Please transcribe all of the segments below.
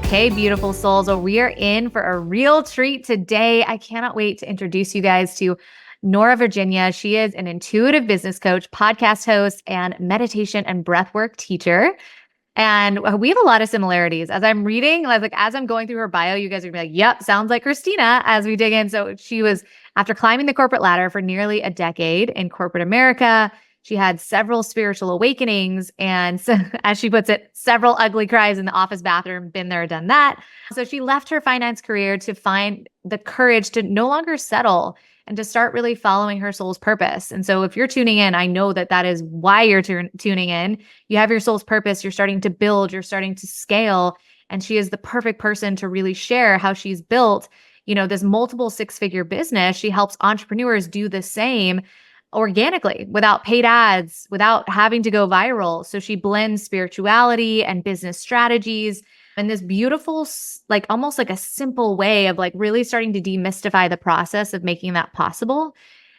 Okay, beautiful souls. Well, we are in for a real treat today. I cannot wait to introduce you guys to Nora Virginia. She is an intuitive business coach, podcast host, and meditation and breathwork teacher. And we have a lot of similarities. As I'm reading, as I'm going through her bio, you guys are gonna be like, yep, sounds like Christina as we dig in. So she was, after climbing the corporate ladder for nearly a decade in corporate America, she had several spiritual awakenings and, so, as she puts it, several ugly cries in the office bathroom, been there, done that. So she left her finance career to find the courage to no longer settle and to start really following her soul's purpose. And so if you're tuning in, I know that that is why you're tuning in. You have your soul's purpose, you're starting to build, you're starting to scale, and she is the perfect person to really share how she's built, this multiple six-figure business. She helps entrepreneurs do the same organically, without paid ads, without having to go viral. So she blends spirituality and business strategies in this beautiful, almost like a simple way of really starting to demystify the process of making that possible.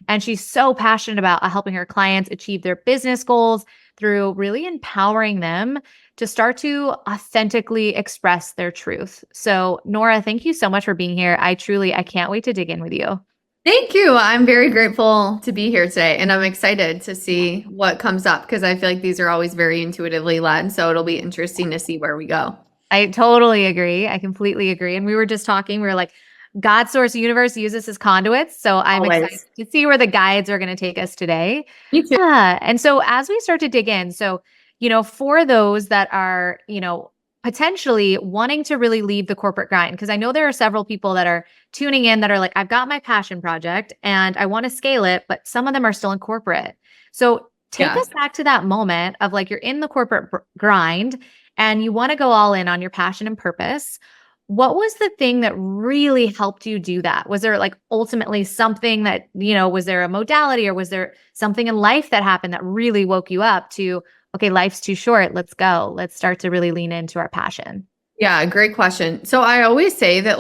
And she's so passionate about helping her clients achieve their business goals through really empowering them to start to authentically express their truth. So Nora, thank you so much for being here. I can't wait to dig in with you. Thank you. I'm very grateful to be here today, and I'm excited to see what comes up because I feel like these are always very intuitively led. So it'll be interesting to see where we go. I totally agree. I completely agree. And we were just talking, we were like, God, source, universe, use us as conduits. So I'm excited to see where the guides are going to take us today. Me too. And so as we start to dig in, so, for those that are, potentially wanting to really leave the corporate grind, because I know there are several people that are tuning in that are like, I've got my passion project and I want to scale it, but some of them are still in corporate. So take us back to that moment of you're in the corporate grind and you want to go all in on your passion and purpose. What was the thing that really helped you do that? Was there ultimately something that, was there a modality or was there something in life that happened that really woke you up to, okay, life's too short. Let's go. Let's start to really lean into our passion. Yeah, great question. So I always say that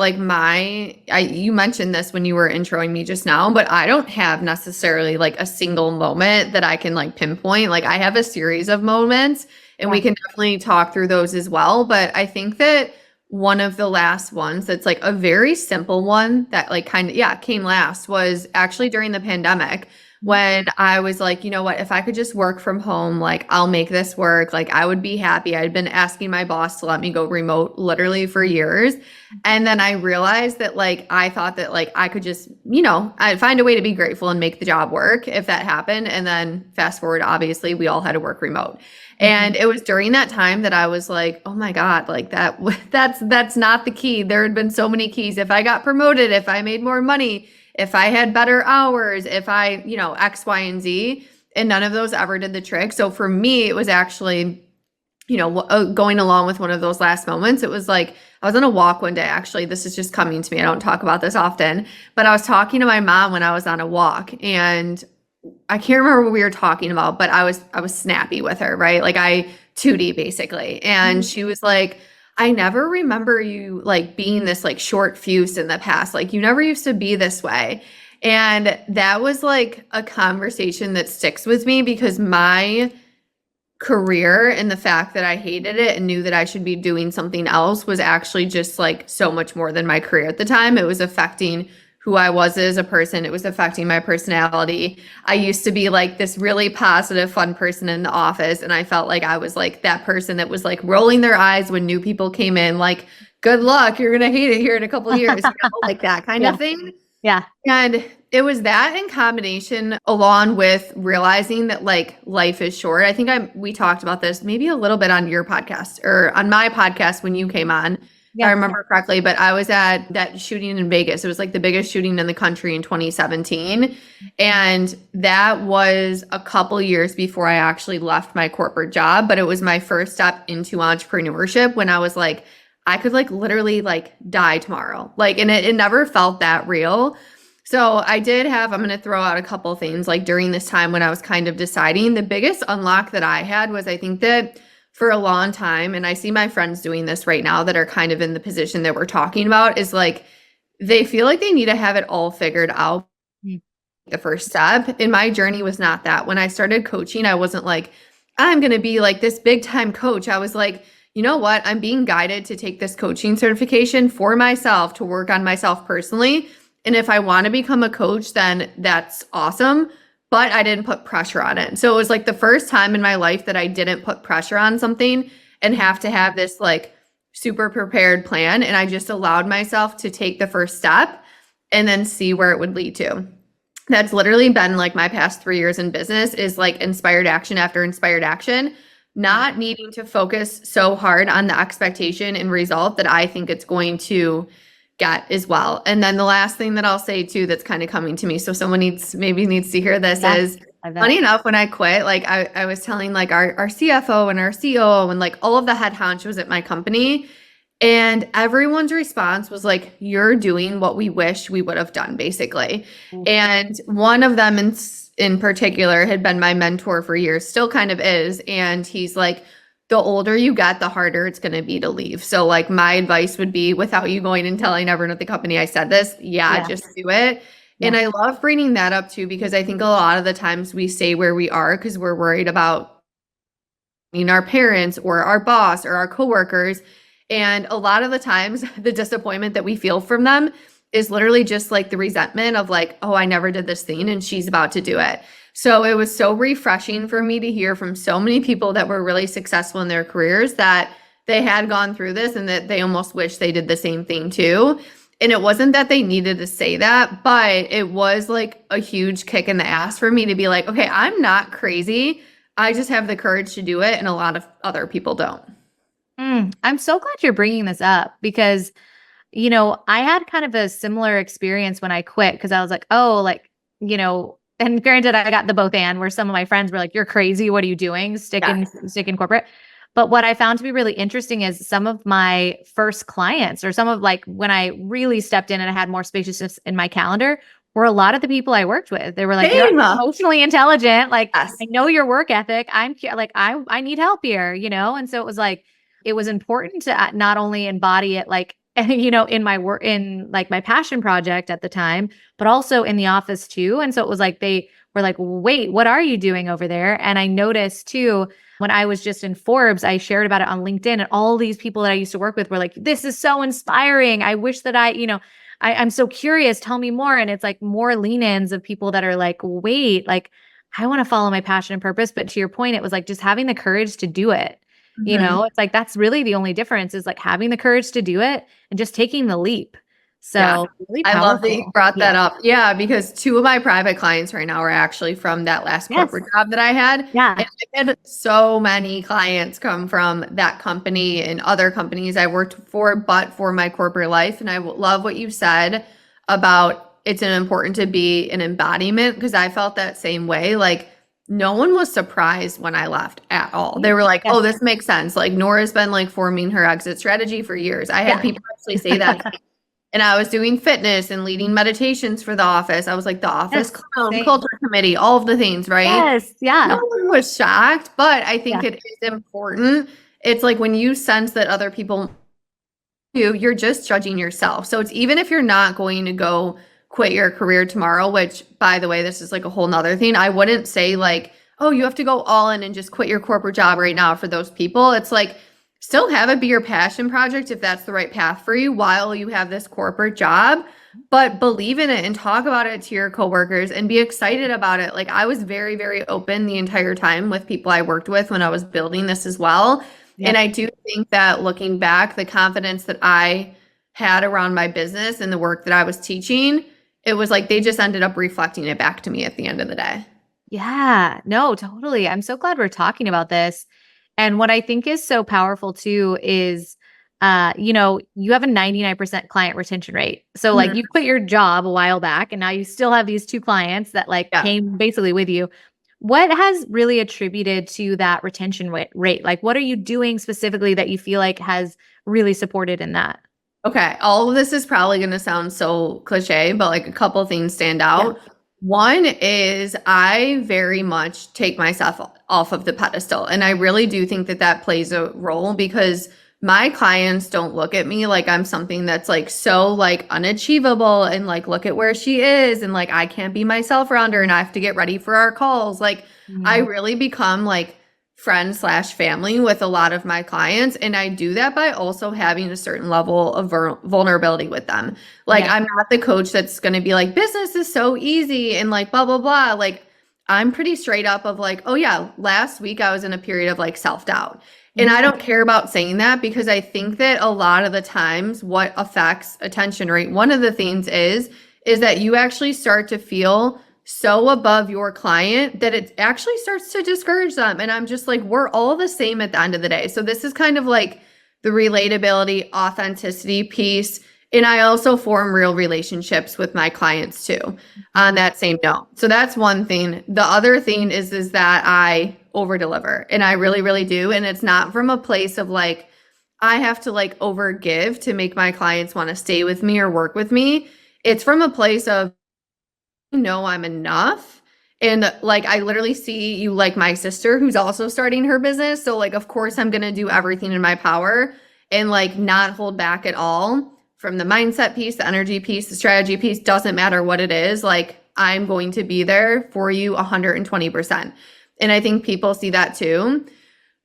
you mentioned this when you were introing me just now, but I don't have necessarily a single moment that I can pinpoint. I have a series of moments and we can definitely talk through those as well. But I think that one of the last ones that's a very simple one that came last was actually during the pandemic. When I was like, you know what, if I could just work from home, I'll make this work. I would be happy. I'd been asking my boss to let me go remote literally for years. And then I realized that I thought that I could just, I'd find a way to be grateful and make the job work if that happened. And then fast forward, obviously we all had to work remote. And it was during that time that I was like, oh my God, that's not the key. There had been so many keys. If I got promoted, if I made more money, if I had better hours, if I, X, Y, and Z, and none of those ever did the trick. So for me, it was actually, going along with one of those last moments. It was I was on a walk one day, actually. This is just coming to me. I don't talk about this often, but I was talking to my mom when I was on a walk, and I can't remember what we were talking about, but I was snappy with her, right? I 2D basically. And she was like, I never remember you being this short fuse in the past. You never used to be this way. And that was a conversation that sticks with me because my career and the fact that I hated it and knew that I should be doing something else was actually just so much more than my career at the time. It was affecting who I was as a person. It was affecting my personality. I used to be this really positive, fun person in the office. And I felt like I was that person that was rolling their eyes when new people came in, good luck, you're going to hate it here in a couple of years, that kind of thing. Yeah. And it was that in combination along with realizing that life is short. I think we talked about this maybe a little bit on your podcast or on my podcast when you came on. If I remember correctly, but I was at that shooting in Vegas. It was the biggest shooting in the country in 2017. And that was a couple years before I actually left my corporate job, but it was my first step into entrepreneurship when I was I could literally die tomorrow. And it never felt that real. So I did I'm going to throw out a couple things during this time when I was kind of deciding. The biggest unlock that I had was I think that for a long time, and I see my friends doing this right now that are kind of in the position that we're talking about, is they feel like they need to have it all figured out. The first step in my journey was not that. When I started coaching, I wasn't I'm going to be this big time coach. I was you know what? I'm being guided to take this coaching certification for myself to work on myself personally. And if I want to become a coach, then that's awesome. But I didn't put pressure on it. So it was like the first time in my life that I didn't put pressure on something and have to have this like super prepared plan. And I just allowed myself to take the first step and then see where it would lead to. That's literally been like my past 3 years in business, is like inspired action after inspired action, not needing to focus so hard on the expectation and result that I think it's going to get as well. And then the last thing that I'll say too, that's kind of coming to me, so someone maybe needs to hear this, is funny enough, when I quit, like I was telling like our CFO and our COO and like all of the head honchos at my company, and everyone's response was like, you're doing what we wish we would have done, basically. And one of them in particular had been my mentor for years, still kind of is. And he's like, the older you get, the harder it's going to be to leave. So like my advice would be, without you going and telling everyone at the company I said this, just do it. Yeah. And I love bringing that up too, because I think a lot of the times we stay where we are because we're worried about our parents or our boss or our coworkers. And a lot of the times the disappointment that we feel from them is literally just like the resentment of like, oh, I never did this thing and she's about to do it. So it was so refreshing for me to hear from so many people that were really successful in their careers that they had gone through this and that they almost wish they did the same thing too. And it wasn't that they needed to say that, but it was like a huge kick in the ass for me to be like, okay, I'm not crazy. I just have the courage to do it. And a lot of other people don't. I'm so glad you're bringing this up because, I had kind of a similar experience when I quit, because I was like, oh, like, and granted, I got the both and, where some of my friends were like, you're crazy. What are you doing? Stick in corporate. But what I found to be really interesting is some of my first clients, or some of like when I really stepped in and I had more spaciousness in my calendar, were a lot of the people I worked with. They were like, you're emotionally intelligent. Like, I know your work ethic. I need help here, And so it was like, it was important to not only embody it, like, in my work, in like my passion project at the time, but also in the office too. And so it was like, they were like, wait, what are you doing over there? And I noticed too, when I was just in Forbes, I shared about it on LinkedIn, and all these people that I used to work with were like, this is so inspiring. I wish that I'm so curious. Tell me more. And it's like more lean-ins of people that are like, wait, like, I want to follow my passion and purpose. But to your point, it was like just having the courage to do it. It's like, that's really the only difference, is like having the courage to do it and just taking the leap. So really I love that you brought that up. Yeah, because 2 of my private clients right now are actually from that last corporate job that I had. Yeah. And I had so many clients come from that company and other companies I worked for, but for my corporate life. And I love what you said about it's important to be an embodiment, because I felt that same way. Like, no one was surprised when I left at all. They were like, oh, this makes sense. Like, Nora's been like forming her exit strategy for years. I had people actually say that. And I was doing fitness and leading meditations for the office. I was like the office clown, culture committee, all of the things, right? Yes. Yeah. No one was shocked, but I think it is important. It's like when you sense that other people do, you're just judging yourself. So it's, even if you're not going to go quit your career tomorrow, which, by the way, this is like a whole nother thing. I wouldn't say like, oh, you have to go all in and just quit your corporate job right now for those people. It's like, still have it be your passion project if that's the right path for you while you have this corporate job, but believe in it and talk about it to your coworkers and be excited about it. Like, I was very, very open the entire time with people I worked with when I was building this as well. And I do think that looking back, the confidence that I had around my business and the work that I was teaching, it was like they just ended up reflecting it back to me at the end of the day. Yeah, no, totally. I'm so glad we're talking about this. And what I think is so powerful too is, you have a 99% client retention rate. So like you quit your job a while back and now you still have these 2 clients that like came basically with you. What has really attributed to that retention rate? Like, what are you doing specifically that you feel like has really supported in that? Okay. All of this is probably going to sound so cliche, but like a couple things stand out. Yeah. One is I very much take myself off of the pedestal. And I really do think that that plays a role, because my clients don't look at me like I'm something that's like so like unachievable and like, look at where she is. And like, I can't be myself around her and I have to get ready for our calls. Like, I really become like friend/family with a lot of my clients. And I do that by also having a certain level of vulnerability with them. Like, Yeah. I'm not the coach that's going to be like, business is so easy and like, blah, blah, blah. Like, I'm pretty straight up of like, oh yeah, last week I was in a period of like self-doubt. And I don't care about saying that because I think that a lot of the times what affects attention rate, one of the things is that you actually start to feel so above your client that it actually starts to discourage them. And I'm just like, we're all the same at the end of the day. So this is kind of like the relatability, authenticity piece. And I also form real relationships with my clients too on that same note. So that's one thing. The other thing is that I over deliver, and I really, really do. And it's not from a place of like, I have to like over give to make my clients want to stay with me or work with me. It's from a place of, I'm enough. And like, I literally see you like my sister who's also starting her business. So like, of course, I'm going to do everything in my power and like not hold back at all from the mindset piece, the energy piece, the strategy piece, doesn't matter what it is. Like, I'm going to be there for you 120%. And I think people see that too.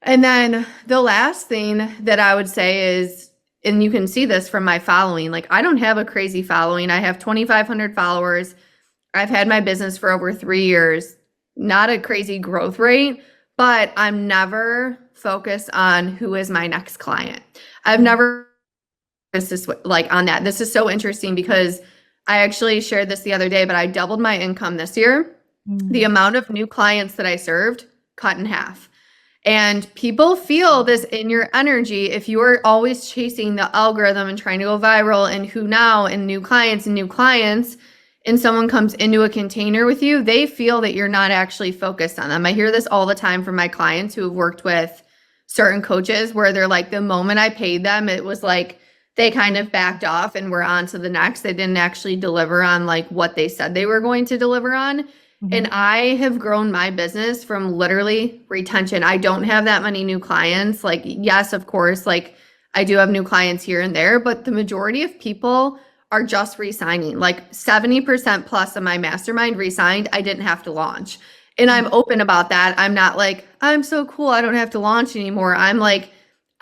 And then the last thing that I would say is, and you can see this from my following, like I don't have a crazy following. I have 2,500 followers. I've had my business for over 3 years, not a crazy growth rate, but I'm never focused on who is my next client. I've never this like on that. This is so interesting because I actually shared this the other day, but I doubled my income this year. The amount of new clients that I served cut in half. And people feel this in your energy if you are always chasing the algorithm and trying to go viral and who now and new clients and someone comes into a container with you, they feel that you're not actually focused on them. I hear this all the time from my clients who have worked with certain coaches where they're like, the moment I paid them, it was like they kind of backed off and were on to the next. They didn't actually deliver on like what they said they were going to deliver on. And I have grown my business from literally retention. I don't have that many new clients. Like, yes, of course, like I do have new clients here and there, but the majority of people are just re-signing. Like 70% plus of my mastermind re-signed. I didn't have to launch. And I'm open about that. I'm not like, I'm so cool, I don't have to launch anymore. I'm like,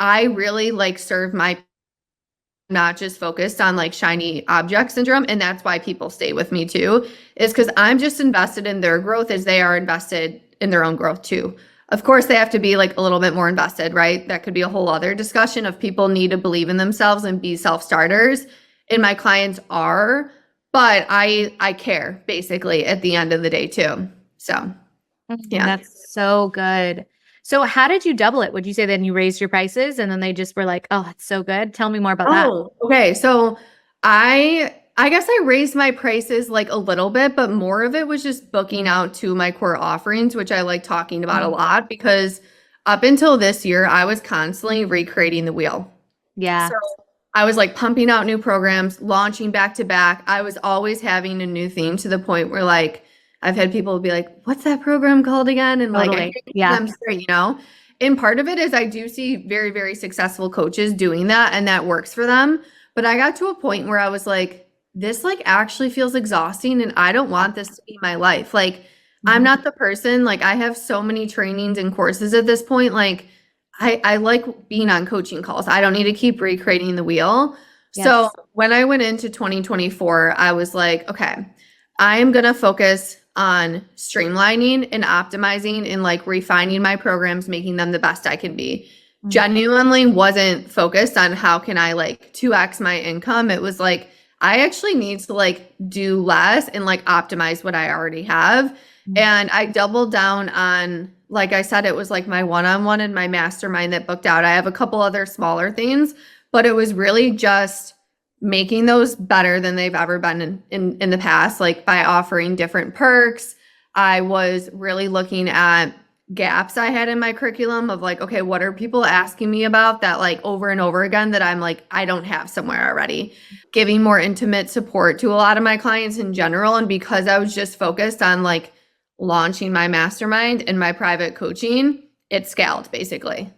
I really like serve my, not just focused on like shiny object syndrome. And that's why people stay with me too, is because I'm just invested in their growth as they are invested in their own growth too. Of course, they have to be like a little bit more invested, right? That could be a whole other discussion of people need to believe in themselves and be self-starters. And my clients are, but I care basically at the end of the day too. So yeah. That's so good. So how did you double it? Would you say then you raised your prices and then they just were like, oh, it's so good? Tell me more about that. Oh, okay. So I guess I raised my prices like a little bit, but more of it was just booking out to my core offerings, which I like talking about a lot because up until this year, I was constantly recreating the wheel. Yeah. So I was like pumping out new programs, launching back to back. I was always having a new theme to the point where like I've had people be like, what's that program called again? And like, I Yeah. them straight, And part of it is I do see very, very successful coaches doing that and that works for them. But I got to a point where I was like, this like actually feels exhausting and I don't want this to be my life. Like I'm not the person, like I have so many trainings and courses at this point. Like I like being on coaching calls. I don't need to keep recreating the wheel. Yes. So when I went into 2024, I was like, okay, I'm going to focus on streamlining and optimizing and like refining my programs, making them the best I can be. Genuinely wasn't focused on how can I like 2x my income. It was like, I actually need to like do less and like optimize what I already have. And I doubled down on, like I said, it was like my one-on-one and my mastermind that booked out. I have a couple other smaller things, but it was really just making those better than they've ever been in the past, like by offering different perks. I was really looking at gaps I had in my curriculum of like, okay, what are people asking me about that like over and over again that I'm like, I don't have somewhere already. Giving more intimate support to a lot of my clients in general. And because I was just focused on like launching my mastermind and my private coaching, it scaled basically.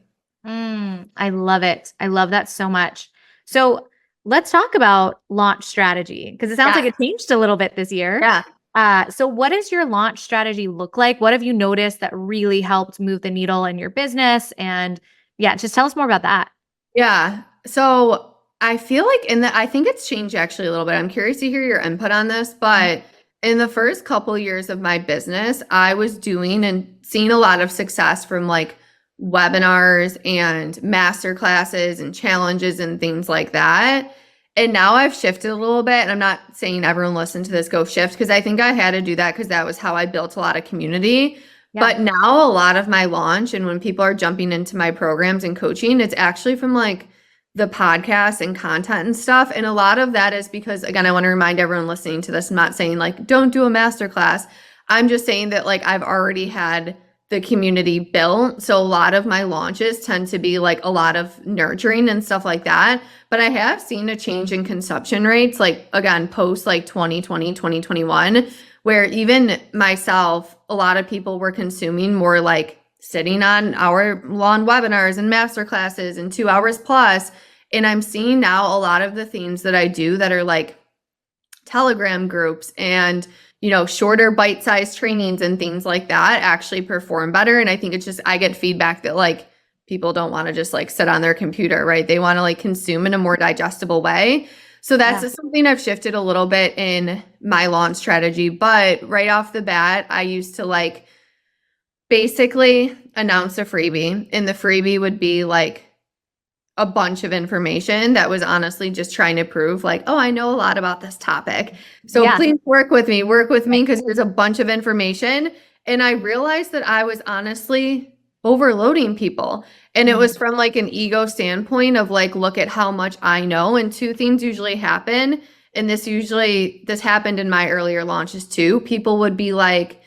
I love it. I love that so much. So let's talk about launch strategy because it sounds like it changed a little bit this year. Yeah. So what does your launch strategy look like? What have you noticed that really helped move the needle in your business? And yeah, just tell us more about that. Yeah. So I feel like I think it's changed actually a little bit. I'm curious to hear your input on this, but in the first couple years of my business, I was doing and seeing a lot of success from like webinars and master classes and challenges and things like that. And now I've shifted a little bit. And I'm not saying everyone listen to this, go shift, because I think I had to do that because that was how I built a lot of community. Yeah. But now a lot of my launch and when people are jumping into my programs and coaching, it's actually from like the podcast and content and stuff. And a lot of that is because, again, I want to remind everyone listening to this, I'm not saying like, don't do a masterclass. I'm just saying that like I've already had the community built. So a lot of my launches tend to be like a lot of nurturing and stuff like that. But I have seen a change in consumption rates, like again, post like 2020, 2021, where even myself, a lot of people were consuming more like sitting on hour-long webinars and masterclasses and 2 hours plus. And I'm seeing now a lot of the themes that I do that are like Telegram groups and shorter bite-sized trainings and things like that actually perform better. And I think it's just, I get feedback that like people don't want to just like sit on their computer, right? They want to like consume in a more digestible way. So that's just something I've shifted a little bit in my launch strategy. But right off the bat, I used to like basically announce a freebie, and the freebie would be like a bunch of information that was honestly just trying to prove like, oh, I know a lot about this topic. So please work with me because there's a bunch of information. And I realized that I was honestly overloading people. And it was from like an ego standpoint of like, look at how much I know. And two things usually happen. And this happened in my earlier launches too. People would be like,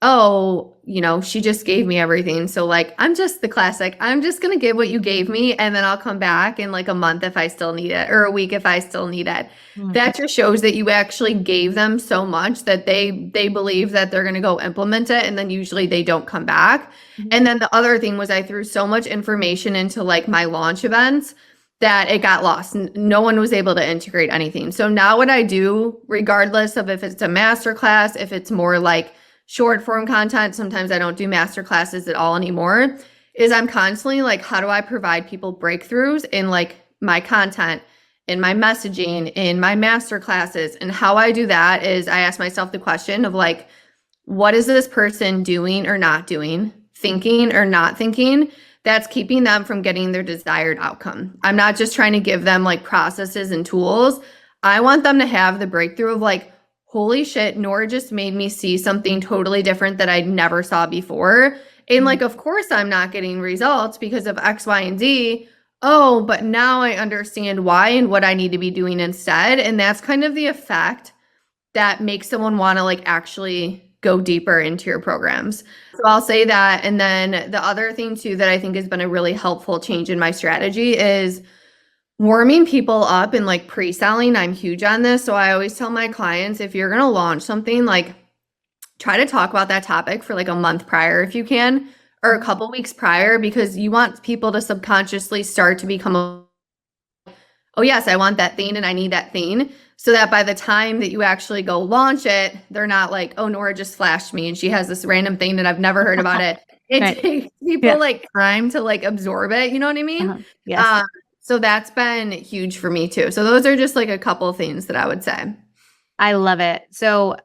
oh, she just gave me everything. So like, I'm just the classic, I'm just going to give what you gave me. And then I'll come back in like a month if I still need it, or a week if I still need it. That just shows that you actually gave them so much that they believe that they're going to go implement it. And then usually they don't come back. And then the other thing was I threw so much information into like my launch events that it got lost. No one was able to integrate anything. So now what I do, regardless of if it's a masterclass, if it's more like short form content, sometimes I don't do master classes at all anymore, is I'm constantly like, how do I provide people breakthroughs in like my content, in my messaging, in my master classes? And how I do that is I ask myself the question of like, what is this person doing or not doing, thinking or not thinking, that's keeping them from getting their desired outcome? I'm not just trying to give them like processes and tools. I want them to have the breakthrough of like, holy shit, Nora just made me see something totally different that I never saw before. And like, of course, I'm not getting results because of X, Y, and Z. Oh, but now I understand why and what I need to be doing instead. And that's kind of the effect that makes someone want to like actually go deeper into your programs. So I'll say that. And then the other thing too that I think has been a really helpful change in my strategy is warming people up and like pre-selling. I'm huge on this. So I always tell my clients, if you're going to launch something, like try to talk about that topic for like a month prior if you can, or a couple weeks prior, because you want people to subconsciously start to become, oh yes, I want that thing and I need that thing. So that by the time that you actually go launch it, they're not like, oh, Nora just flashed me and she has this random thing that I've never heard about it. It takes people like time to like absorb it. You know what I mean? Yes. So that's been huge for me too. So those are just like a couple of things that I would say. I love it. So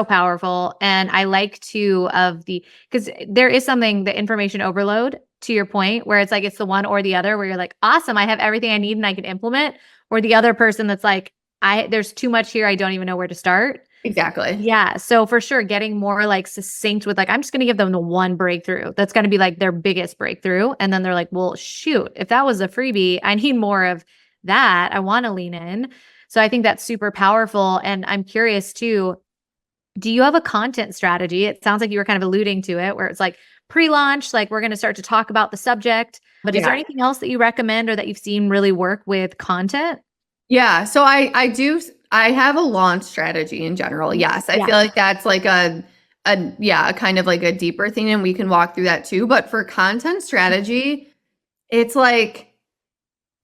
powerful. And I like because there is something, the information overload to your point, where it's like, it's the one or the other, where you're like, awesome, I have everything I need and I can implement. Or the other person that's like, there's too much here. I don't even know where to start. Exactly. Yeah. So for sure, getting more like succinct with like, I'm just going to give them the one breakthrough. That's going to be like their biggest breakthrough. And then they're like, well, shoot, if that was a freebie, I need more of that. I want to lean in. So I think that's super powerful. And I'm curious too, do you have a content strategy? It sounds like you were kind of alluding to it, where it's like pre-launch, like we're going to start to talk about the subject, but is there anything else that you recommend or that you've seen really work with content? Yeah. So I have a launch strategy in general. Yes. I feel like that's like a kind of like a deeper thing, and we can walk through that too. But for content strategy, it's like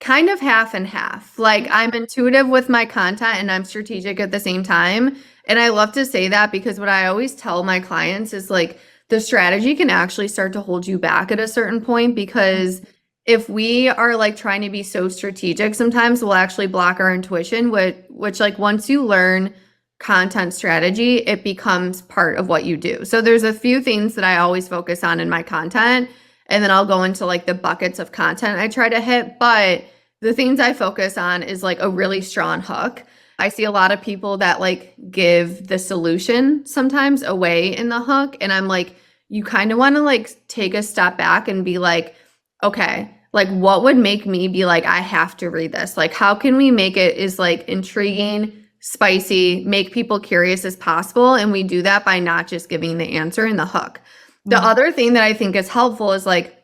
kind of half and half. Like I'm intuitive with my content and I'm strategic at the same time. And I love to say that because what I always tell my clients is like the strategy can actually start to hold you back at a certain point, because if we are like trying to be so strategic, sometimes we'll actually block our intuition, which like once you learn content strategy, it becomes part of what you do. So there's a few things that I always focus on in my content, and then I'll go into like the buckets of content I try to hit. But the things I focus on is like a really strong hook. I see a lot of people that like give the solution sometimes away in the hook. And I'm like, you kind of want to like take a step back and be like, okay, like what would make me be like, I have to read this? Like, how can we make it as like intriguing, spicy, make people curious as possible? And we do that by not just giving the answer in the hook. The other thing that I think is helpful is like,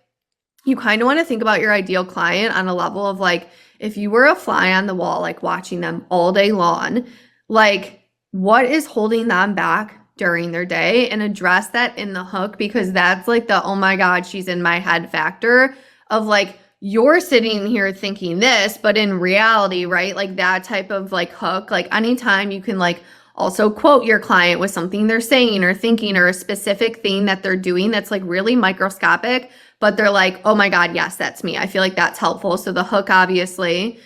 you kind of want to think about your ideal client on a level of like, if you were a fly on the wall, like watching them all day long, like what is holding them back during their day, and address that in the hook, because that's like the, oh my God, she's in my head factor of like, you're sitting here thinking this, but in reality, right? Like that type of like hook, like anytime you can like also quote your client with something they're saying or thinking or a specific thing that they're doing that's like really microscopic, but they're like, oh my God, yes, that's me. I feel like that's helpful. So the hook, obviously,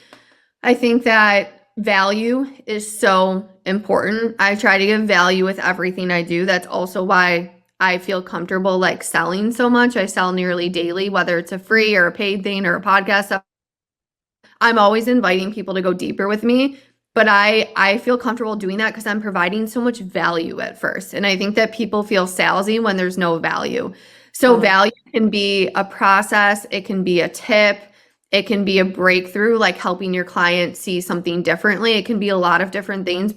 I think that value is so important. I try to give value with everything I do. That's also why I feel comfortable like selling so much. I sell nearly daily, whether it's a free or a paid thing or a podcast. I'm always inviting people to go deeper with me, but I feel comfortable doing that because I'm providing so much value at first. And I think that people feel salesy when there's no value. So value can be a process, it can be a tip, it can be a breakthrough, like helping your client see something differently. It can be a lot of different things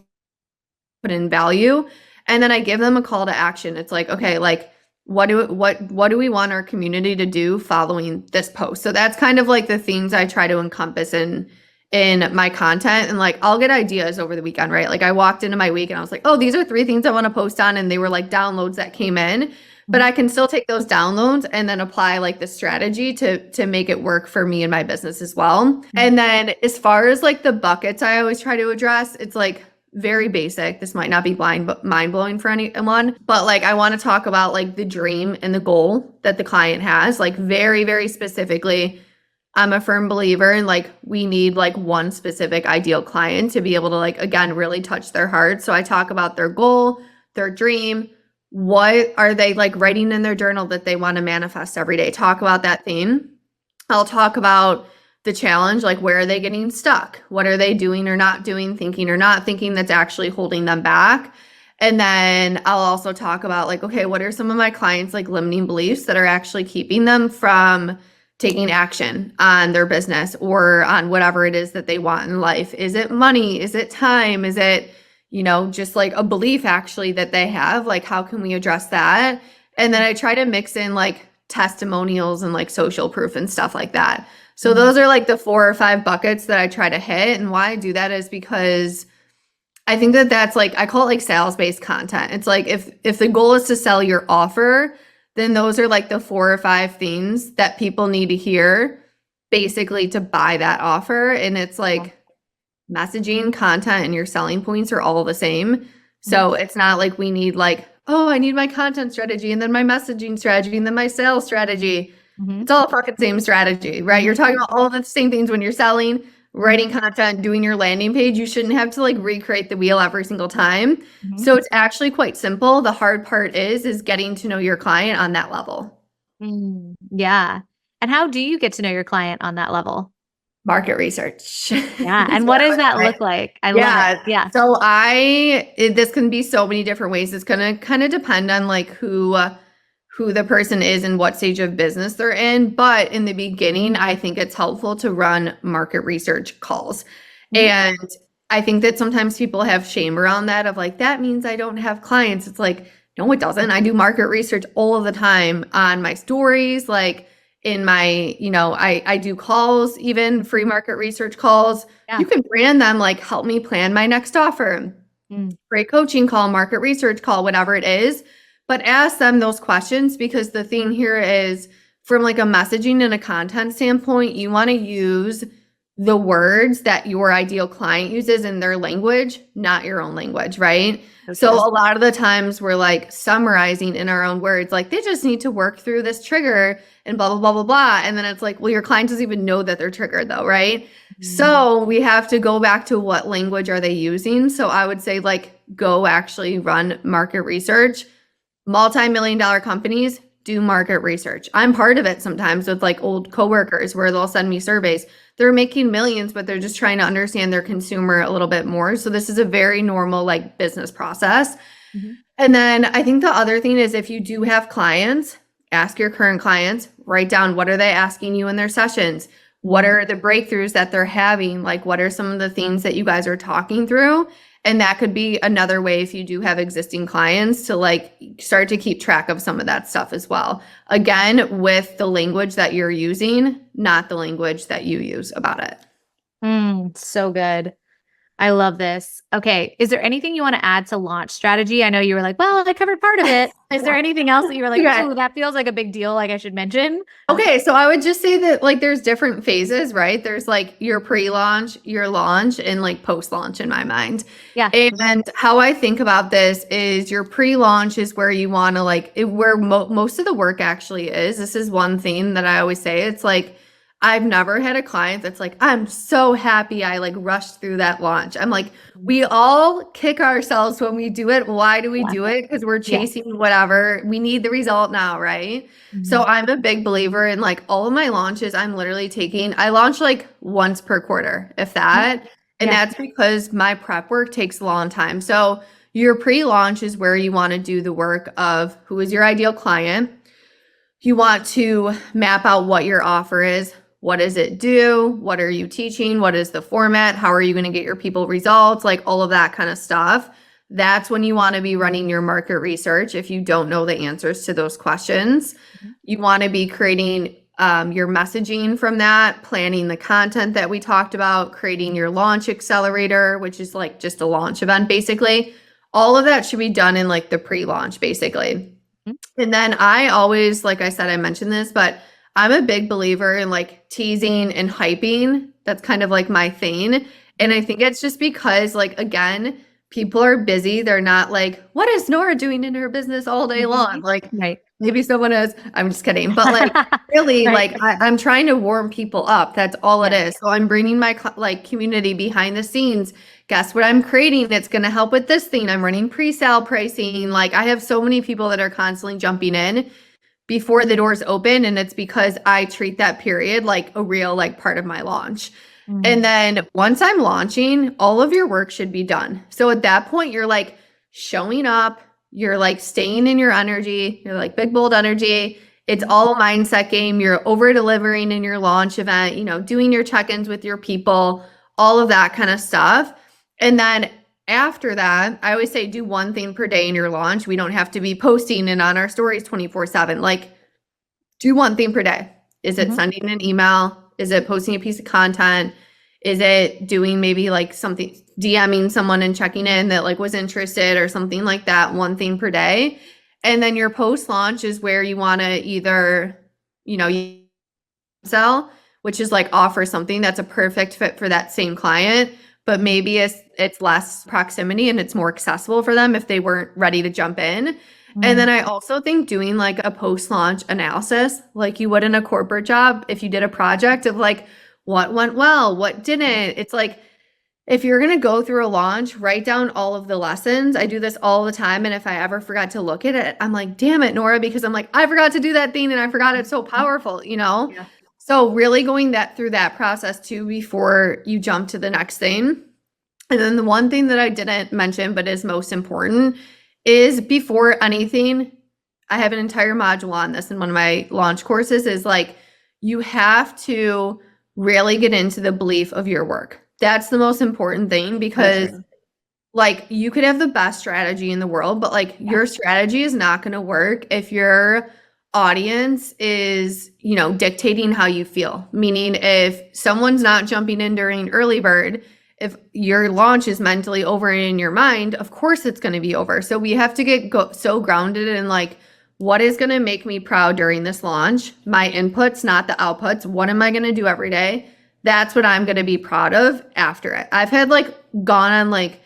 put in value. And then I give them a call to action. It's like, okay, like what do we want our community to do following this post? So that's kind of like the things I try to encompass in my content. And like I'll get ideas over the weekend, right? Like I walked into my week and I was like, oh, these are 3 things I want to post on, and they were like downloads that came in. But I can still take those downloads and then apply like the strategy to make it work for me and my business as well. And then as far as like the buckets I always try to address, it's like very basic. This might not be mind-blowing for anyone, but like I want to talk about like the dream and the goal that the client has, like very, very specifically. I'm a firm believer in like we need like one specific ideal client to be able to like, again, really touch their heart. So I talk about their goal, their dream. What are they like writing in their journal that they want to manifest every day? Talk about that theme. I'll talk about the challenge, like where are they getting stuck? What are they doing or not doing, thinking or not thinking that's actually holding them back? And then I'll also talk about like, okay, what are some of my clients' like limiting beliefs that are actually keeping them from taking action on their business or on whatever it is that they want in life? Is it money? Is it time? Is it, just like a belief actually that they have? Like, how can we address that? And then I try to mix in like testimonials and like social proof and stuff like that. So those are like the 4 or 5 buckets that I try to hit. And why I do that is because I think that that's like, I call it like sales-based content. It's like if the goal is to sell your offer, then those are like the 4 or 5 things that people need to hear basically to buy that offer. And it's like messaging, content, and your selling points are all the same. So it's not like we need like, oh, I need my content strategy and then my messaging strategy and then my sales strategy. It's all fucking same strategy, right? You're talking about all the same things when you're selling, writing content, doing your landing page. You shouldn't have to like recreate the wheel every single time. So it's actually quite simple. The hard part is getting to know your client on that level. Yeah. And how do you get to know your client on that level? Market research. Yeah. And what does that look like? I love it. Yeah. So this can be so many different ways. It's going to kind of depend on like who the person is and what stage of business they're in. But in the beginning, I think it's helpful to run market research calls. And I think that sometimes people have shame around that of like, that means I don't have clients. It's like, no, it doesn't. I do market research all of the time on my stories, like in my, I do calls, even free market research calls. Yeah. You can brand them like, help me plan my next offer, free coaching call, market research call, whatever it is. But ask them those questions, because the thing here is from like a messaging and a content standpoint, you want to use the words that your ideal client uses in their language, not your own language, right? So a lot of the times we're like summarizing in our own words, like they just need to work through this trigger and blah, blah, blah, blah, blah. And then it's like, well, your client doesn't even know that they're triggered though, right? So we have to go back to what language are they using. So I would say like go actually run market research. Multi-million-dollar companies do market research. I'm part of it sometimes with like old coworkers where they'll send me surveys. They're making millions, but they're just trying to understand their consumer a little bit more. So this is a very normal like business process. And then I think the other thing is if you do have clients, ask your current clients, write down what are they asking you in their sessions? What are the breakthroughs that they're having? Like what are some of the things that you guys are talking through? And that could be another way if you do have existing clients to like start to keep track of some of that stuff as well. Again, with the language that you're using, not the language that you use about it. So good. I love this. Okay. Is there anything you want to add to launch strategy? I know you were like, well, I covered part of it. Is there anything else that you were like, oh, that feels like a big deal, like I should mention? Okay. So I would just say that like there's different phases, right? There's like your pre-launch, your launch, and like post-launch in my mind. Yeah. And how I think about this is your pre-launch is where you want to like, where most of the work actually is. This is one thing that I always say. It's like, I've never had a client that's like, I'm so happy I like rushed through that launch. I'm like, we all kick ourselves when we do it. Why do we do it? Because we're chasing whatever. We need the result now, right? So I'm a big believer in like all of my launches, I'm literally I launch like once per quarter, if that. And that's because my prep work takes a long time. So your pre-launch is where you want to do the work of who is your ideal client. You want to map out what your offer is. What does it do? What are you teaching? What is the format? How are you going to get your people results? Like all of that kind of stuff. That's when you want to be running your market research if you don't know the answers to those questions. You want to be creating your messaging from that, planning the content that we talked about, creating your launch accelerator, which is like just a launch event basically. All of that should be done in like the pre-launch basically. And then I always, like I said, I mentioned this, but I'm a big believer in like teasing and hyping. That's kind of like my thing. And I think it's just because like, again, people are busy. They're not like, what is Nora doing in her business all day long? Like maybe someone is, I'm just kidding. But like really like I'm trying to warm people up. That's all it is. So I'm bringing my like community behind the scenes. Guess what I'm creating? It's going to help with this thing. I'm running pre-sale pricing. Like I have so many people that are constantly jumping in before the doors open. And it's because I treat that period like a real like part of my launch. And then once I'm launching, all of your work should be done. So at that point, you're like showing up, you're like staying in your energy, you're like big, bold energy. It's all a mindset game. You're over delivering in your launch event, you know, doing your check-ins with your people, all of that kind of stuff. And then after that, I always say do one thing per day in your launch. We don't have to be posting and on our stories 24/7. Like do one thing per day. Is it sending an email? Is it posting a piece of content? Is it doing maybe like something, DMing someone and checking in that like was interested or something like that, one thing per day. And then your post launch is where you want to either, you know, you sell, which is like offer something that's a perfect fit for that same client, but maybe it's less proximity and it's more accessible for them if they weren't ready to jump in. And then I also think doing like a post-launch analysis, like you would in a corporate job, if you did a project of like what went well, what didn't. It's like, if you're going to go through a launch, write down all of the lessons. I do this all the time. And if I ever forgot to look at it, I'm like, damn it, Nora, because I'm like, I forgot to do that thing and I forgot it's so powerful, you know? Yeah. So really going through that process too before you jump to the next thing. And then the one thing that I didn't mention, but is most important, is before anything, I have an entire module on this in one of my launch courses, is like, you have to really get into the belief of your work. That's the most important thing, because like you could have the best strategy in the world, but like your strategy is not going to work if your audience is, you know, dictating how you feel. Meaning if someone's not jumping in during early bird, if your launch is mentally over in your mind, of course it's going to be over. So we have to get so grounded in like, what is going to make me proud during this launch? My inputs, not the outputs. What am I going to do every day? that's what I'm going to be proud of after it. I've had like gone on like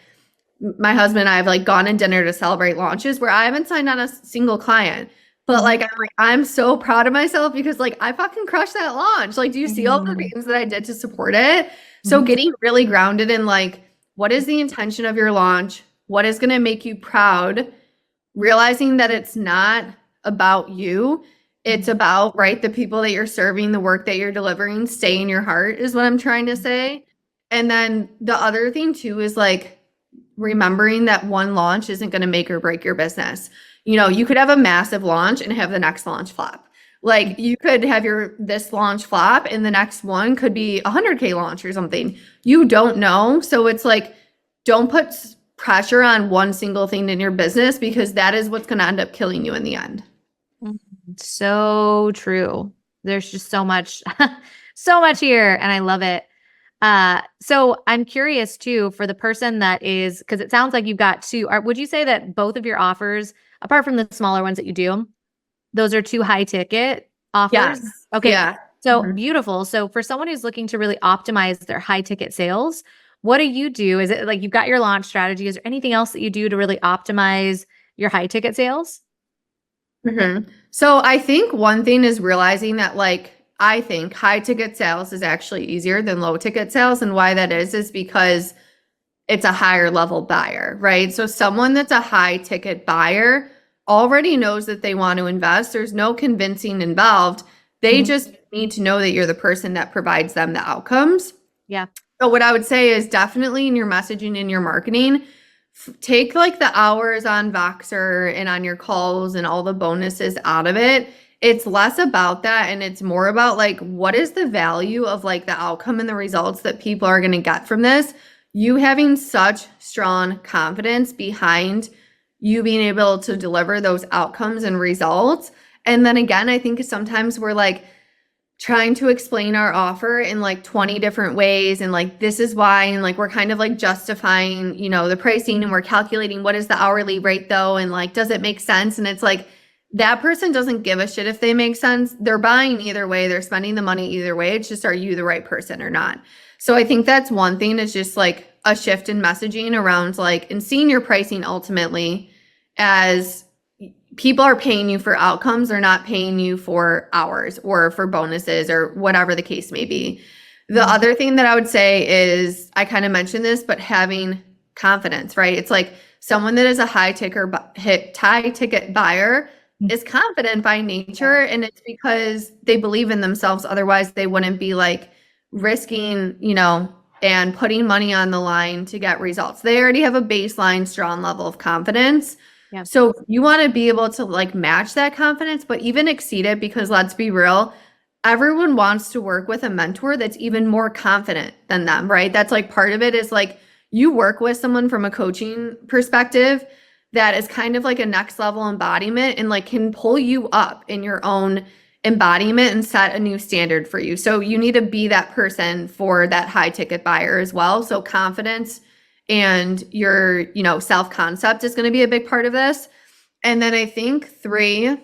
my husband and I have like gone on dinner to celebrate launches where I haven't signed on a single client. But like I'm so proud of myself because like I fucking crushed that launch. Like, do you see all the things that I did to support it? So getting really grounded in like, what is the intention of your launch? What is going to make you proud? Realizing that it's not about you. It's about, right, the people that you're serving, the work that you're delivering, stay in your heart is what I'm trying to say. And then the other thing too is like remembering that one launch isn't going to make or break your business. You know, you could have a massive launch and have the next launch flop. Like you could have this launch flop and the next one could be a 100K launch or something. You don't know. So it's like, don't put pressure on one single thing in your business because that is what's going to end up killing you in the end. So true. There's just so much, so much here, and I love it. So I'm curious too, for the person that is, because it sounds like you've got two, would you say that both of your offers, apart from the smaller ones that you do, those are two high ticket offers? Yes. Okay. Yeah. So beautiful. So for someone who's looking to really optimize their high ticket sales, what do you do? Is it like you've got your launch strategy? Is there anything else that you do to really optimize your high ticket sales? So I think one thing is realizing that like, I think high ticket sales is actually easier than low ticket sales. And why that is because it's a higher level buyer, right? So someone that's a high ticket buyer already knows that they want to invest. There's no convincing involved. They just need to know that you're the person that provides them the outcomes. Yeah. So what I would say is definitely in your messaging and your marketing, take like the hours on Voxer and on your calls and all the bonuses out of it. It's less about that and it's more about like, what is the value of like the outcome and the results that people are going to get from this? You having such strong confidence behind you being able to deliver those outcomes and results. And then again, I think sometimes we're like trying to explain our offer in like 20 different ways and like this is why, and like we're kind of like justifying, you know, the pricing and we're calculating what is the hourly rate though, and like does it make sense? And it's like that person doesn't give a shit if they make sense. They're buying either way, they're spending the money either way. It's just, are you the right person or not? So I think that's one thing, is just like a shift in messaging around like, and seeing your pricing ultimately as people are paying you for outcomes. They're not paying you for hours or for bonuses or whatever the case may be. The other thing that I would say is, I kind of mentioned this, but having confidence, right? It's like someone that is a high ticket buyer is confident by nature. And it's because they believe in themselves. Otherwise they wouldn't be like risking, you know, and putting money on the line to get results. They already have a baseline strong level of confidence. Yeah. So you want to be able to like match that confidence, but even exceed it, because let's be real, everyone wants to work with a mentor that's even more confident than them, right? That's like part of it, is like you work with someone from a coaching perspective that is kind of like a next level embodiment and like can pull you up in your own embodiment and set a new standard for you. So you need to be that person for that high ticket buyer as well. So confidence and your, you know, self-concept is going to be a big part of this. And then I think 3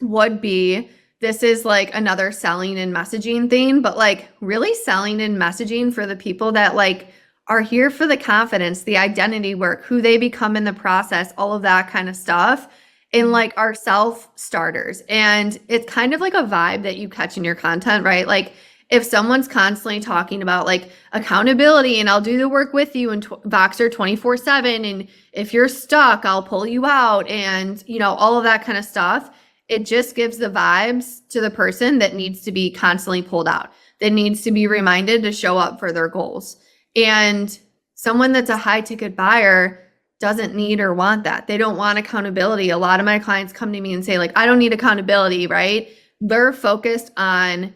would be, this is like another selling and messaging thing, but like really selling and messaging for the people that like are here for the confidence, the identity work, who they become in the process, all of that kind of stuff, in like our self starters. And it's kind of like a vibe that you catch in your content, right? Like if someone's constantly talking about like accountability and I'll do the work with you in Voxer 24/7, and if you're stuck, I'll pull you out, and you know, all of that kind of stuff, it just gives the vibes to the person that needs to be constantly pulled out, that needs to be reminded to show up for their goals. And someone that's a high ticket buyer doesn't need or want that. They don't want accountability. A lot of my clients come to me and say like, I don't need accountability, right? They're focused on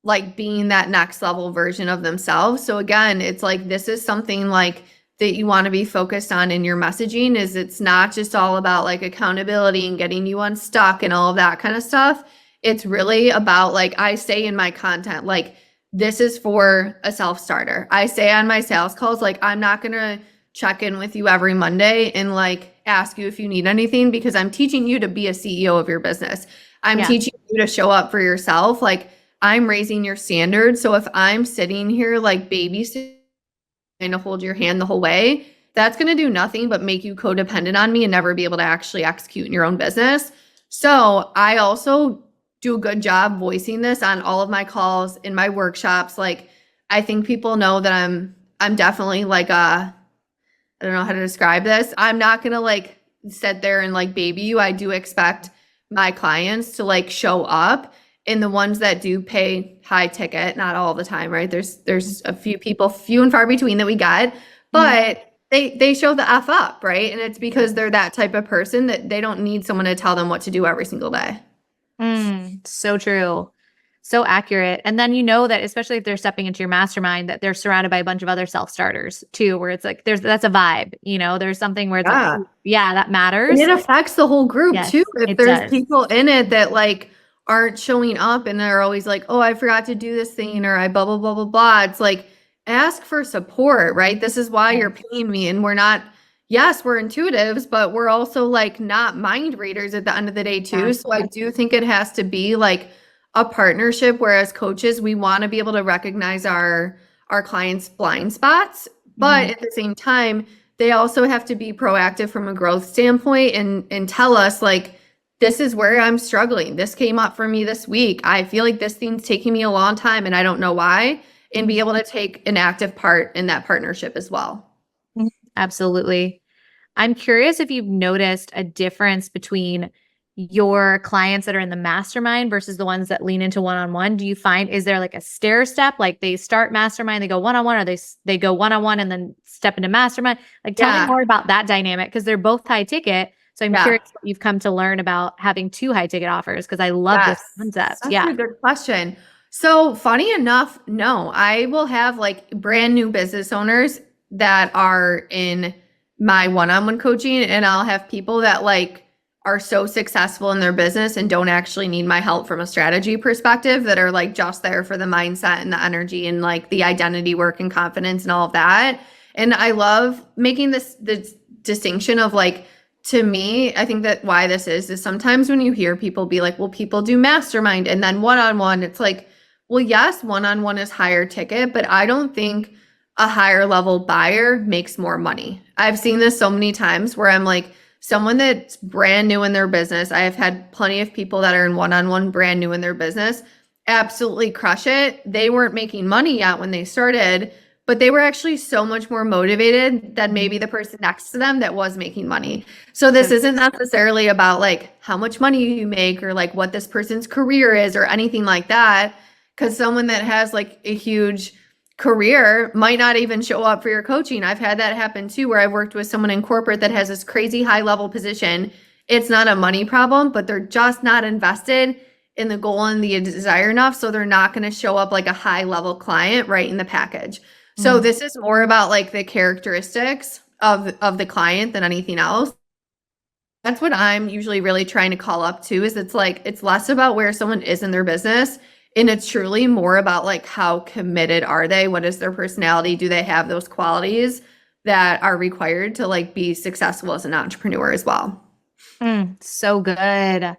like being that next level version of themselves. So again, it's like, this is something like that you want to be focused on in your messaging, is it's not just all about like accountability and getting you unstuck and all of that kind of stuff. It's really about, like I say in my content, like this is for a self-starter. I say on my sales calls, like I'm not going to check in with you every Monday and like ask you if you need anything, because I'm teaching you to be a CEO of your business. I'm teaching you to show up for yourself. Like I'm raising your standards. So if I'm sitting here like babysitting to hold your hand the whole way, that's going to do nothing but make you codependent on me and never be able to actually execute in your own business. So I also do a good job voicing this on all of my calls, in my workshops. Like, I think people know that I'm definitely like I don't know how to describe this. I'm not going to like sit there and like baby you. I do expect my clients to like show up, and the ones that do pay high ticket, not all the time, right? There's a few people, few and far between, that we get, but they show the F up, right? And it's because they're that type of person that they don't need someone to tell them what to do every single day. So true. So accurate. And then you know that, especially if they're stepping into your mastermind, that they're surrounded by a bunch of other self-starters too, where it's like that's a vibe, there's something where it's like, yeah, that matters. And it affects the whole group too. If there's people in it that like aren't showing up and they're always like, oh, I forgot to do this thing, or I blah, blah, blah, blah, blah. It's like, ask for support, right? This is why you're paying me. And we're not, yes, we're intuitives, but we're also like not mind readers at the end of the day too. So I do think it has to be like a partnership, where as coaches, we want to be able to recognize our clients' blind spots, but at the same time, they also have to be proactive from a growth standpoint and tell us like, this is where I'm struggling. This came up for me this week. I feel like this thing's taking me a long time and I don't know why, and be able to take an active part in that partnership as well. Absolutely. I'm curious if you've noticed a difference between your clients that are in the mastermind versus the ones that lean into one-on-one. Do you find, is there like a stair step? Like they start mastermind, they go one-on-one, or they go one-on-one and then step into mastermind? Like tell me more about that dynamic, because they're both high ticket. So I'm curious what you've come to learn about having two high ticket offers, because I love this concept. That's a good question. So funny enough, no, I will have like brand new business owners that are in my one-on-one coaching, and I'll have people that like are so successful in their business and don't actually need my help from a strategy perspective, that are like just there for the mindset and the energy and like the identity work and confidence and all of that. And I love making this distinction of like, to me, I think that why this is sometimes when you hear people be like, well, people do mastermind and then one-on-one, it's like, well, yes, one-on-one is higher ticket, but I don't think a higher level buyer makes more money. I've seen this so many times where I'm like, someone that's brand new in their business, I have had plenty of people that are in one-on-one brand new in their business, absolutely crush it. They weren't making money yet when they started, but they were actually so much more motivated than maybe the person next to them that was making money. So this isn't necessarily about like how much money you make or like what this person's career is or anything like that, because someone that has like a huge career might not even show up for your coaching. I've had that happen too, where I've worked with someone in corporate that has this crazy high level position. It's not a money problem, but they're just not invested in the goal and the desire enough. So they're not going to show up like a high level client right in the package. So this is more about like the characteristics of the client than anything else. That's what I'm usually really trying to call up to, is it's like, it's less about where someone is in their business, and it's truly more about like, how committed are they? What is their personality? Do they have those qualities that are required to like be successful as an entrepreneur as well? So good.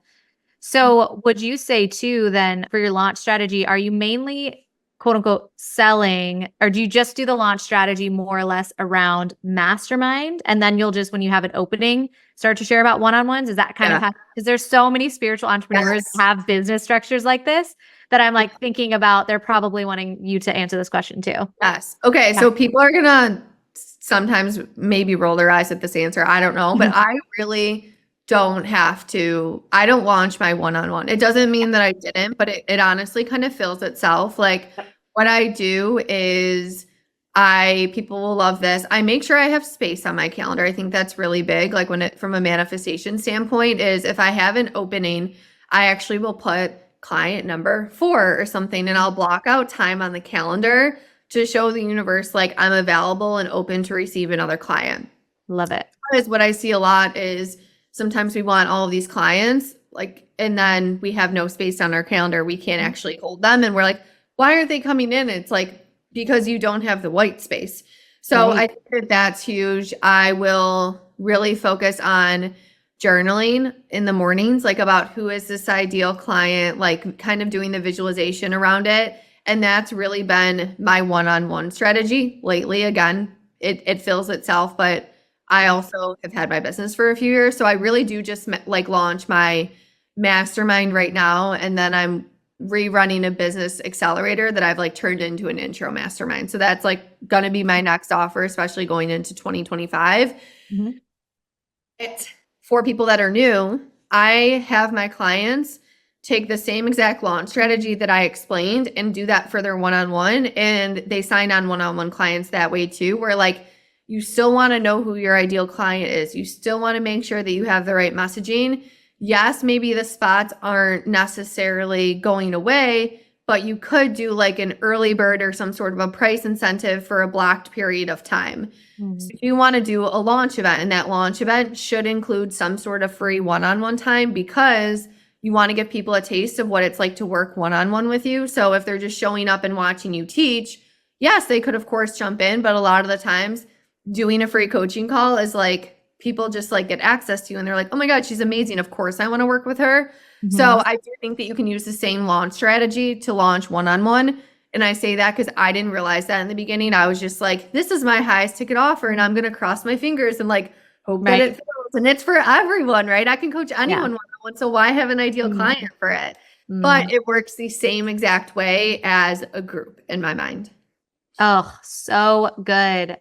So would you say too, then for your launch strategy, are you mainly quote unquote selling, or do you just do the launch strategy more or less around mastermind? And then you'll just, when you have an opening, start to share about one-on-ones? Is that kind of how, because there's so many spiritual entrepreneurs that have business structures like this, that I'm like thinking about, they're probably wanting you to answer this question too. Yes. Okay. So people are going to sometimes maybe roll their eyes at this answer. I don't know, but I really don't have to. I don't launch my one-on-one. It doesn't mean that I didn't, but it honestly kind of fills itself. Like what I do is people will love this. I make sure I have space on my calendar. I think that's really big. Like from a manifestation standpoint, is if I have an opening, I actually will put client number 4 or something, and I'll block out time on the calendar to show the universe like I'm available and open to receive another client. Love it. Because what I see a lot is sometimes we want all of these clients, like, and then we have no space on our calendar. We can't actually hold them. And we're like, why aren't they coming in? It's like, because you don't have the white space. So I think that that's huge. I will really focus on journaling in the mornings, like about who is this ideal client, like kind of doing the visualization around it. And that's really been my one-on-one strategy lately. Again, it fills itself, but I also have had my business for a few years. So I really do just like launch my mastermind right now. And then I'm rerunning a business accelerator that I've like turned into an intro mastermind. So that's like going to be my next offer, especially going into 2025. Mm-hmm. It's for people that are new. I have my clients take the same exact launch strategy that I explained and do that for their one-on-one. And they sign on one-on-one clients that way too, where like you still want to know who your ideal client is. You still want to make sure that you have the right messaging. Yes, maybe the spots aren't necessarily going away, but you could do like an early bird or some sort of a price incentive for a blocked period of time. Mm-hmm. So if you want to do a launch event, and that launch event should include some sort of free one-on-one time because you want to give people a taste of what it's like to work one-on-one with you. So if they're just showing up and watching you teach, yes, they could of course jump in, but a lot of the times doing a free coaching call is like, people just like get access to you and they're like, oh my God, she's amazing. Of course I want to work with her. Mm-hmm. So I do think that you can use the same launch strategy to launch one-on-one. And I say that because I didn't realize that in the beginning. I was just like, this is my highest ticket offer and I'm going to cross my fingers and like hope that it fills. And it's for everyone, right? I can coach anyone one-on-one. So why have an ideal client for it? But it works the same exact way as a group in my mind. Oh, so good.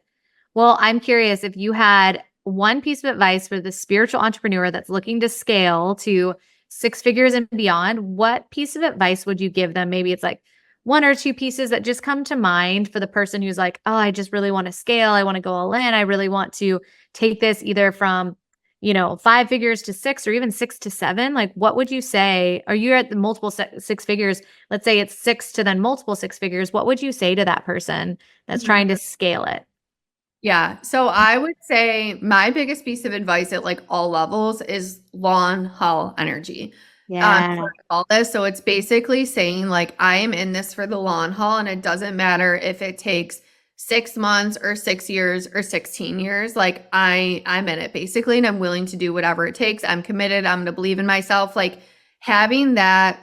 Well, I'm curious if you had one piece of advice for the spiritual entrepreneur that's looking to scale to 6 figures and beyond, what piece of advice would you give them? Maybe it's like 1 or 2 pieces that just come to mind for the person who's like, oh, I just really want to scale. I want to go all in. I really want to take this either from, 5 figures to 6 or even 6 to 7. Like, what would you say? Are you at the multiple 6 figures? Let's say it's 6 to then multiple 6 figures. What would you say to that person that's trying to scale it? Yeah. So I would say my biggest piece of advice at like all levels is long haul energy. Yeah. All this. So it's basically saying like, I am in this for the long haul and it doesn't matter if it takes 6 months or 6 years or 16 years. Like I'm in it basically, and I'm willing to do whatever it takes. I'm committed. I'm going to believe in myself. Like having that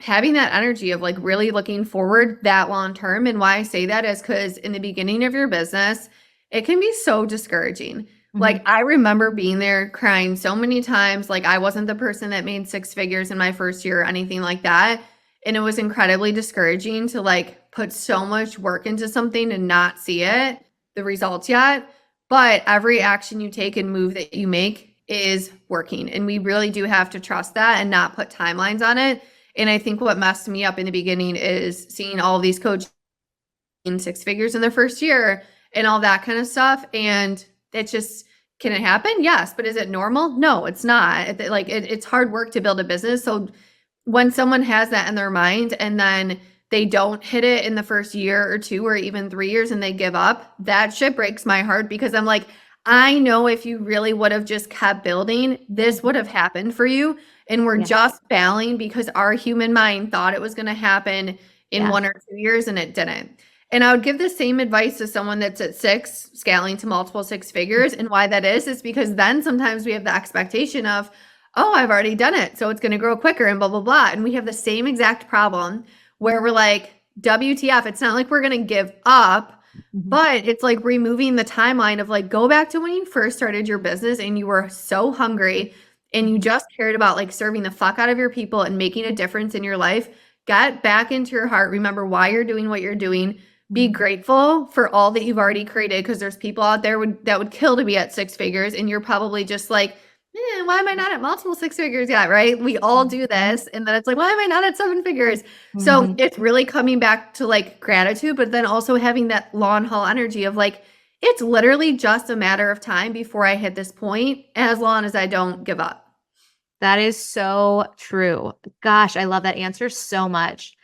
energy of like really looking forward that long term. And why I say that is because in the beginning of your business, it can be so discouraging. Like I remember being there crying so many times. Like I wasn't the person that made 6 figures in my first year or anything like that. And it was incredibly discouraging to like put so much work into something and not see the results yet. But every action you take and move that you make is working. And we really do have to trust that and not put timelines on it. And I think what messed me up in the beginning is seeing all of these coaches in 6 figures in their first year and all that kind of stuff. And it's just, can it happen? Yes. But is it normal? No, it's not. It's hard work to build a business. So when someone has that in their mind and then they don't hit it in the first year or 2 or even 3 years and they give up, that shit breaks my heart because I'm like, I know if you really would have just kept building, this would have happened for you. And we're just failing because our human mind thought it was going to happen in 1 or 2 years and it didn't. And I would give the same advice to someone that's at 6, scaling to multiple 6 figures. And why that is because then sometimes we have the expectation of, oh, I've already done it, so it's going to grow quicker and blah, blah, blah. And we have the same exact problem where we're like, WTF, it's not like we're going to give up, but it's like removing the timeline of like, go back to when you first started your business and you were so hungry and you just cared about like serving the fuck out of your people and making a difference in your life. Get back into your heart. Remember why you're doing what you're doing. Be grateful for all that you've already created because there's people out there that would kill to be at 6 figures and you're probably just like, why am I not at multiple 6 figures yet, right? We all do this. And then it's like, why am I not at 7 figures? So it's really coming back to like gratitude, but then also having that long haul energy of like, it's literally just a matter of time before I hit this point as long as I don't give up. That is so true. Gosh, I love that answer so much.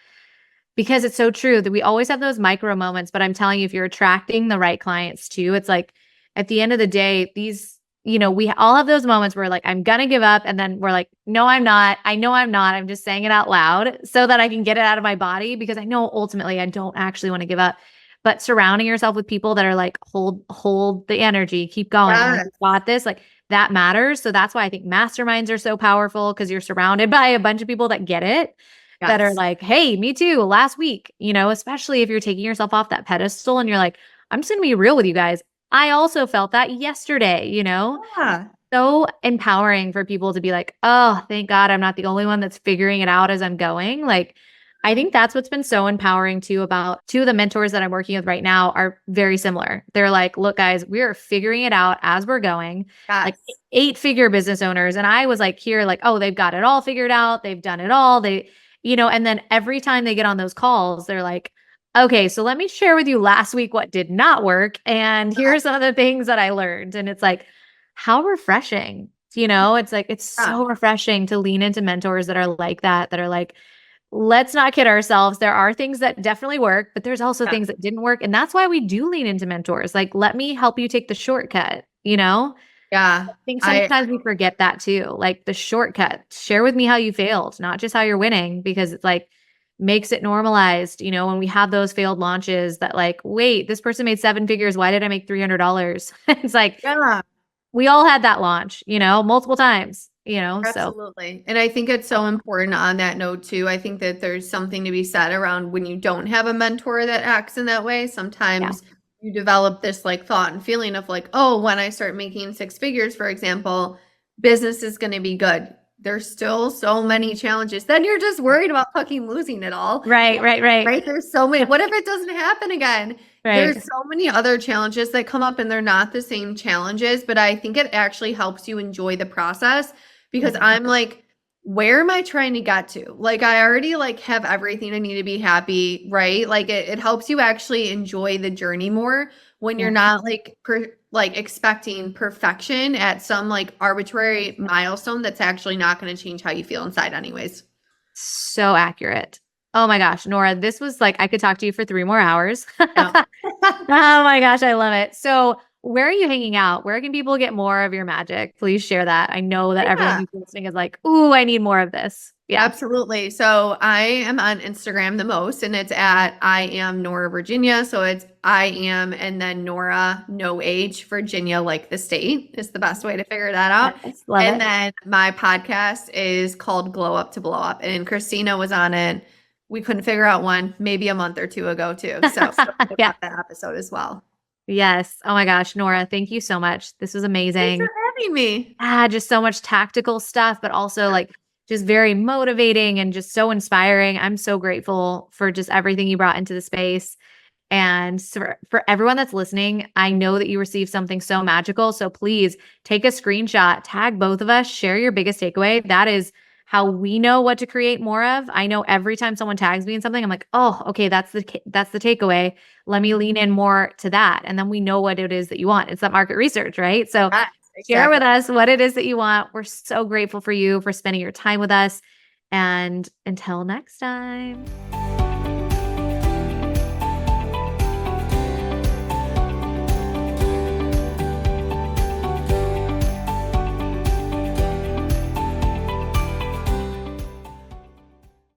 Because it's so true that we always have those micro moments, but I'm telling you, if you're attracting the right clients too, it's like at the end of the day, these, we all have those moments where like, I'm going to give up. And then we're like, no, I'm not. I know I'm not. I'm just saying it out loud so that I can get it out of my body because I know ultimately I don't actually want to give up. But surrounding yourself with people that are like, hold the energy, keep going. Like, got this. Like that matters. So that's why I think masterminds are so powerful, because you're surrounded by a bunch of people that get it, that are Yes. like, hey, me too, last week, especially if you're taking yourself off that pedestal and you're like, I'm just going to be real with you guys. I also felt that yesterday, Yeah. so empowering for people to be like, oh, thank God I'm not the only one that's figuring it out as I'm going. Like, I think that's what's been so empowering too. About two of the mentors that I'm working with right now are very similar. They're like, look, guys, we are figuring it out as we're going, like Yes. 8-figure business owners. And I was like, here, like, oh, they've got it all figured out. They've done it all. And then every time they get on those calls, they're like, okay, so let me share with you last week what did not work. And here are some of the things that I learned. And it's like, how refreshing, it's like, it's Yeah. so refreshing to lean into mentors that are like that are like, let's not kid ourselves. There are things that definitely work, but there's also Yeah. things that didn't work. And that's why we do lean into mentors. Like, let me help you take the shortcut, Yeah. I think I sometimes we forget that too. Like the shortcut, share with me how you failed, not just how you're winning, because it's like makes it normalized, when we have those failed launches that like, wait, this person made 7 figures. Why did I make $300? It's like, yeah. we all had that launch, multiple times, so Absolutely. And I think it's so important on that note too. I think that there's something to be said around when you don't have a mentor that acts in that way. yeah. Sometimes you develop this like thought and feeling of like, oh, when I start making 6 figures, for example, business is going to be good. There's still so many challenges. Then you're just worried about fucking losing it all. Right. Right? There's so many. What if it doesn't happen again? There's Right. so many other challenges that come up and they're not the same challenges, but I think it actually helps you enjoy the process because Mhm. I'm like, where am I trying to get to? Like I already like have everything I need to be happy, right? Like it helps you actually enjoy the journey more when you're Yeah. not like expecting perfection at some like arbitrary milestone that's actually not going to change how you feel inside anyways. So accurate. Oh my gosh, Nora, this was like, I could talk to you for 3 more hours. Yeah. Oh my gosh, I love it. So, where are you hanging out? Where can people get more of your magic? Please share that. I know that everyone Yeah. who's listening is like, ooh, I need more of this. Yeah. Absolutely. So I am on Instagram the most, and it's at I am Nora Virginia. So it's I am and then Nora, no H, Virginia, like the state is the best way to figure that out. Yes, love And it. then my podcast is called Glow Up to Blow Up, and Christina was on it. We couldn't figure out one, maybe a month or two ago too. So Yeah. about that episode as well. Yes. Oh my gosh, Nora, thank you so much. This was Thanks amazing. for having me. Just so much tactical stuff, but also like just very motivating and just so inspiring. I'm so grateful for just everything you brought into the space. And for everyone that's listening, I know that you received something so magical. So please take a screenshot, tag both of us, share your biggest takeaway. That is how we know what to create more of. I know every time someone tags me in something, I'm like, oh, okay, that's the takeaway. Let me lean in more to that. And then we know what it is that you want. It's that market research, right? So Yes, share with exactly. us what it is that you want. We're so grateful for you for spending your time with us. And until next time.